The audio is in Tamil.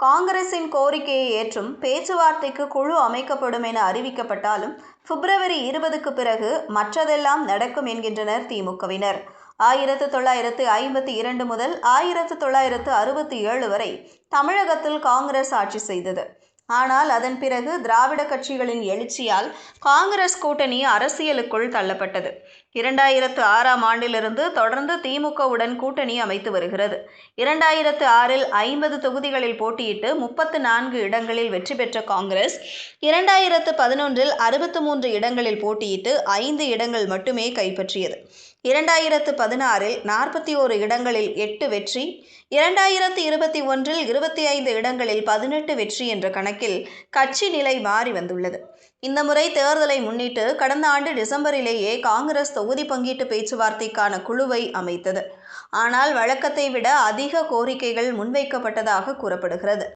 காங்கிரசின் கோரிக்கையை ஏற்றும் பேச்சுவார்த்தைக்கு குழு அமைக்கப்படும் என அறிவிக்கப்பட்டாலும் பிப்ரவரி 20க்கு பிறகு மற்றதெல்லாம் நடக்கும் என்கின்றனர் திமுகவினர். 1952 முதல் 1967 வரை தமிழகத்தில் காங்கிரஸ் ஆட்சி செய்தது. ஆனால் அதன் பிறகு திராவிட கட்சிகளின் எழுச்சியால் காங்கிரஸ் கூட்டணி அரசியலுக்குள் தள்ளப்பட்டது. 2006ஆம் ஆண்டிலிருந்து தொடர்ந்து திமுகவுடன் கூட்டணி அமைத்து வருகிறது. 2006இல் 50 தொகுதிகளில் போட்டியிட்டு 34 இடங்களில் வெற்றி பெற்ற காங்கிரஸ் 2011இல் 63 இடங்களில் போட்டியிட்டு 5 இடங்கள் மட்டுமே கைப்பற்றியது. 2016இல் 41 இடங்களில் 8 வெற்றி, 2021இல் 25 இடங்களில் 18 வெற்றி என்ற கணக்கில் கட்சி நிலை மாறி வந்துள்ளது. இந்த முறை தேர்தலை முன்னிட்டு கடந்த ஆண்டு டிசம்பரிலேயே காங்கிரஸ் தொகுதி பங்கீட்டு பேச்சுவார்த்தைக்கான குழுவை அமைத்தது. ஆனால் வழக்கத்தை விட அதிக கோரிக்கைகள் முன்வைக்கப்பட்டதாக கூறப்படுகிறது.